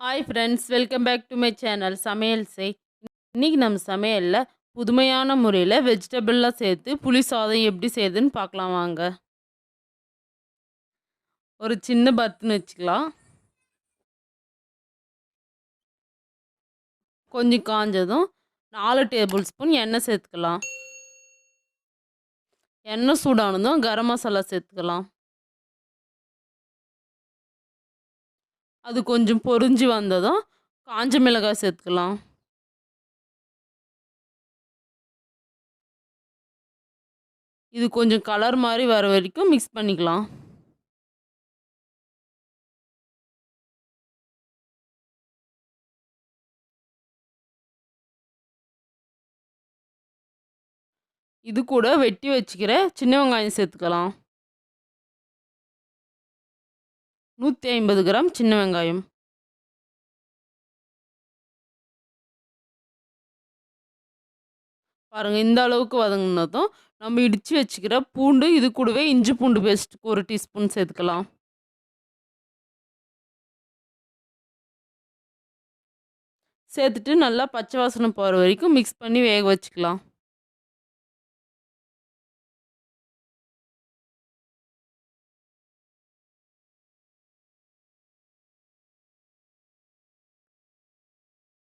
Hi friends, welcome back to my channel சமையல் செய். இன்றைக்கி நம்ம சமையலில் புதுமையான முறையில் வெஜிடபிள்லாம் சேர்த்து புளி சாதம் எப்படி செய்யுதுன்னு பார்க்கலாம் வாங்க. ஒரு சின்ன பர்த்தன் வச்சுக்கலாம். கொஞ்சம் காஞ்சதும் 4 டேபிள் ஸ்பூன் எண்ணெய் சேர்த்துக்கலாம். எண்ணெய் சூடானதும் கரம் மசாலா சேர்த்துக்கலாம். அது கொஞ்சம் பொரிஞ்சு வந்ததும் காஞ்ச மிளகாய் சேர்த்துக்கலாம். இது கொஞ்சம் கலர் மாதிரி வர வரைக்கும் மிக்ஸ் பண்ணிக்கலாம். இது கூட வெட்டி வச்சுக்கிற சின்ன வெங்காயம் சேர்த்துக்கலாம். 150 கிராம் சின்ன வெங்காயம். பாருங்கள், இந்த அளவுக்கு வதங்கினதும் நம்ம இடித்து வச்சுக்கிற பூண்டு, இது கூடவே இஞ்சி பூண்டு பேஸ்ட்டுக்கு 1 டீஸ்பூன் சேர்த்துக்கலாம். சேர்த்துட்டு நல்லா பச்சை வாசனை போகிற வரைக்கும் மிக்ஸ் பண்ணி வேக வச்சுக்கலாம்.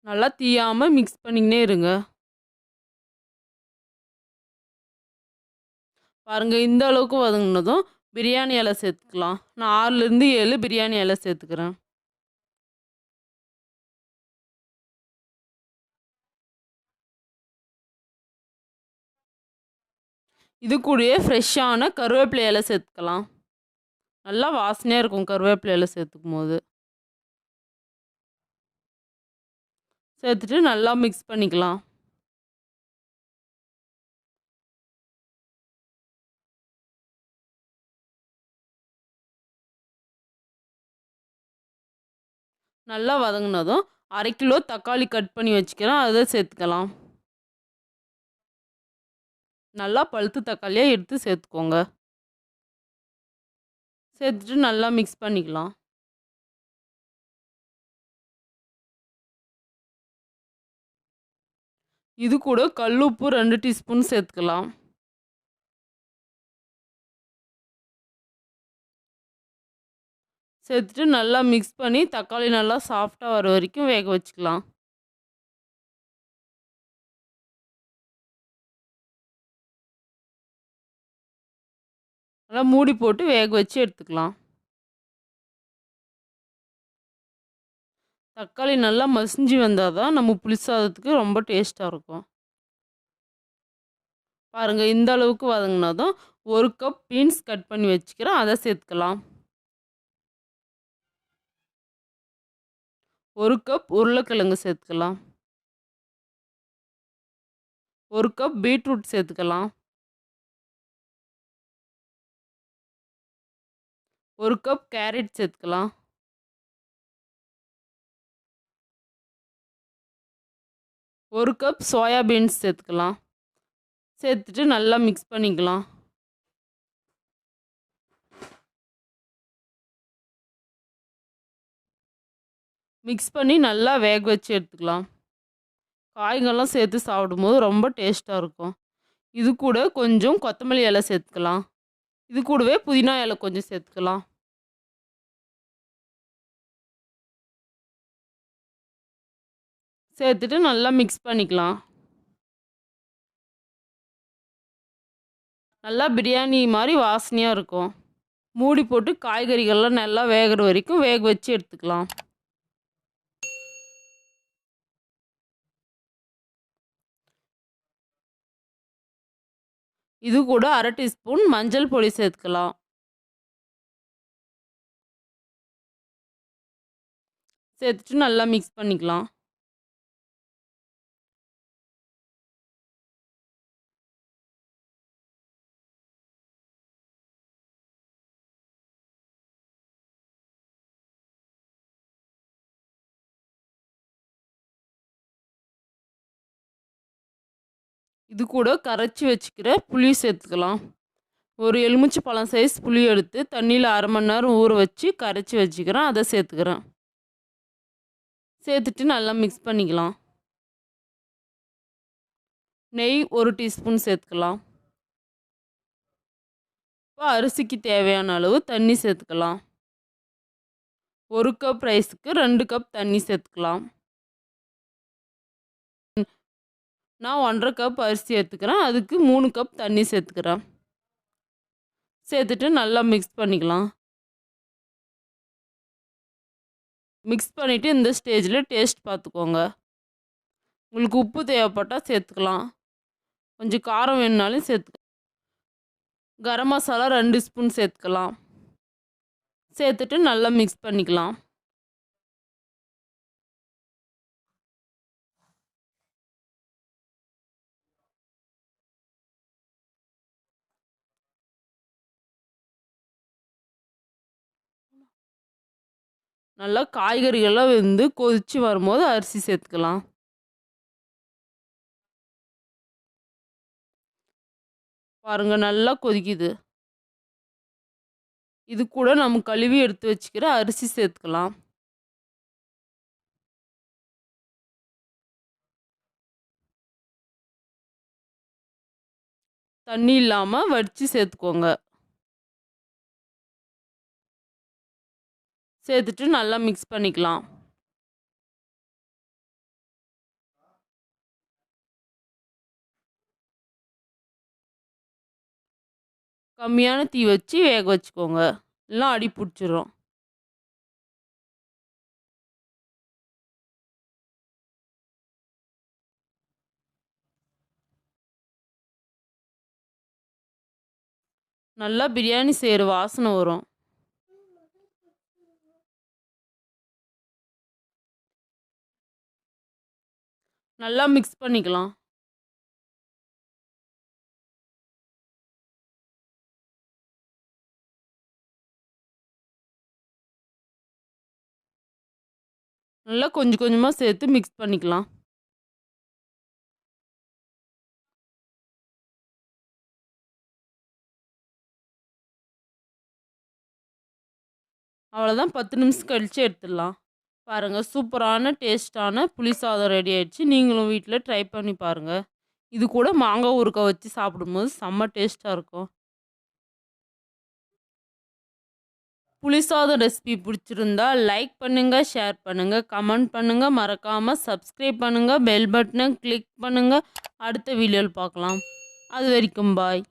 நல்லா தீயாமல் மிக்ஸ் பண்ணிக்கினே இருங்க. பாருங்கள், இந்த அளவுக்கு வதங்கினதும் பிரியாணி இலை சேர்த்துக்கலாம். நான் 6லேருந்து 7 பிரியாணி இலை சேர்த்துக்கிறேன். இது கூடயே ஃப்ரெஷ்ஷான கருவேப்பிலை இலை சேர்த்துக்கலாம். நல்லா வாசனையாக இருக்கும் கருவேப்பிலை இலை சேர்த்துக்கும் போது. சேர்த்துட்டு நல்லா மிக்ஸ் பண்ணிக்கலாம். நல்லா வதங்கினதும் 1/2 கிலோ தக்காளி கட் பண்ணி வச்சுக்கிறேன், அதை சேர்த்துக்கலாம். நல்லா பழுத்து தக்காளியாக எடுத்து சேர்த்துக்கோங்க. சேர்த்துட்டு நல்லா மிக்ஸ் பண்ணிக்கலாம். இது கூட கல்லுப்பு 2 டீஸ்பூன் சேர்த்துக்கலாம். சேர்த்துட்டு நல்லா மிக்ஸ் பண்ணி தக்காளி நல்லா சாஃப்டாக வர வரைக்கும் வேக வச்சுக்கலாம். நல்லா மூடி போட்டு வேக வச்சு எடுத்துக்கலாம். தக்காளி நல்லா மசிஞ்சு வந்தால் தான் நம்ம புளி சாதத்துக்கு ரொம்ப டேஸ்ட்டாக இருக்கும். பாருங்கள், இந்த அளவுக்கு வதங்கினதும் 1 கப் பீன்ஸ் கட் பண்ணி வச்சுக்கிறேன், அதை சேர்த்துக்கலாம். 1 கப் உருளைக்கிழங்கு சேர்த்துக்கலாம். 1 கப் பீட்ரூட் சேர்த்துக்கலாம். 1 கப் கேரட் சேர்த்துக்கலாம். 1 கப் சோயா பீன்ஸ் சேர்த்துக்கலாம். சேர்த்துட்டு நல்லா மிக்ஸ் பண்ணிக்கலாம். மிக்ஸ் பண்ணி நல்லா வேக வச்சு எடுத்துக்கலாம். காய்கள்லாம் சேர்த்து சாப்பிடும்போது ரொம்ப டேஸ்ட்டாக இருக்கும். இது கூட கொஞ்சம் கொத்தமல்லி இலை சேர்த்துக்கலாம். இது கூடவே புதினா இலை கொஞ்சம் சேர்த்துக்கலாம். சேர்த்துட்டு நல்லா மிக்ஸ் பண்ணிக்கலாம். நல்லா பிரியாணி மாதிரி வாசனையாக இருக்கும். மூடி போட்டு காய்கறிகள்லாம் நல்லா வேகிற வரைக்கும் வேக வச்சு எடுத்துக்கலாம். இது கூட 1/2 டீஸ்பூன் மஞ்சள் பொடி சேர்த்துக்கலாம். சேர்த்துட்டு நல்லா மிக்ஸ் பண்ணிக்கலாம். இது கூட கரைச்சி வச்சுக்கிற புளி சேர்த்துக்கலாம். ஒரு எலுமிச்சை பழம் சைஸ் புளி எடுத்து தண்ணியில் 1/2 மணி நேரம் ஊற வச்சு கரைச்சி வச்சுக்கிறேன், அதை சேர்த்துக்கிறேன். சேர்த்துட்டு நல்லா மிக்ஸ் பண்ணிக்கலாம். நெய் 1 டீஸ்பூன் சேர்த்துக்கலாம். இப்போ அரிசிக்கு தேவையான அளவு தண்ணி சேர்த்துக்கலாம். 1 கப் ரைஸுக்கு 2 கப் தண்ணி சேர்த்துக்கலாம். நான் 1½ கப் அரிசி எடுத்துக்கிறேன். அதுக்கு 3 கப் தண்ணி சேர்த்துக்கிறேன். சேர்த்துட்டு நல்லா மிக்ஸ் பண்ணிக்கலாம். மிக்ஸ் பண்ணிவிட்டு இந்த ஸ்டேஜில் டேஸ்ட் பார்த்துக்கோங்க. உங்களுக்கு உப்பு தேவைப்பட்டால் சேர்த்துக்கலாம். கொஞ்சம் காரம் வேணுனாலும் சேர்த்துக்கலாம். கரம் மசாலா 2 ஸ்பூன் சேர்த்துக்கலாம். சேர்த்துட்டு நல்லா மிக்ஸ் பண்ணிக்கலாம். நல்லா காய்கறிகள்லாம் வெந்து கொதித்து வரும்போது அரிசி சேர்த்துக்கலாம். பாருங்கள் நல்லா கொதிக்குது. இது கூட நம்ம கழுவி எடுத்து வச்சுக்கிற அரிசி சேர்த்துக்கலாம். தண்ணி இல்லாமல் வடித்து சேர்த்துக்கோங்க. சேர்த்துட்டு நல்லா மிக்ஸ் பண்ணிக்கலாம். கம்மியான தீ வச்சு வேக வச்சுக்கோங்க, இல்லைனா அடி பிடிச்சிரும். நல்லா பிரியாணி செய்கிற வாசனை வரும். நல்லா மிக்ஸ் பண்ணிக்கலாம். நல்லா கொஞ்சம் கொஞ்சமாக சேர்த்து மிக்ஸ் பண்ணிக்கலாம். அவ்வளோதான், 10 நிமிஷம் கழித்து எடுத்துடலாம். பாருங்கள், சூப்பரான டேஸ்ட்டான புளி சாதம் ரெடி ஆயிடுச்சு. நீங்களும் வீட்டில் ட்ரை பண்ணி பாருங்கள். இது கூட மாங்காய் ஊறுகாய் வச்சு சாப்பிடும்போது செம்ம டேஸ்ட்டாக இருக்கும். புளி சாதம் ரெசிபி பிடிச்சிருந்தா லைக் பண்ணுங்கள், ஷேர் பண்ணுங்கள், கமெண்ட் பண்ணுங்கள், மறக்காமல் சப்ஸ்கிரைப் பண்ணுங்கள், பெல் பட்டனை கிளிக் பண்ணுங்கள். அடுத்த வீடியோவில் பார்க்கலாம். அது வரைக்கும் பாய்.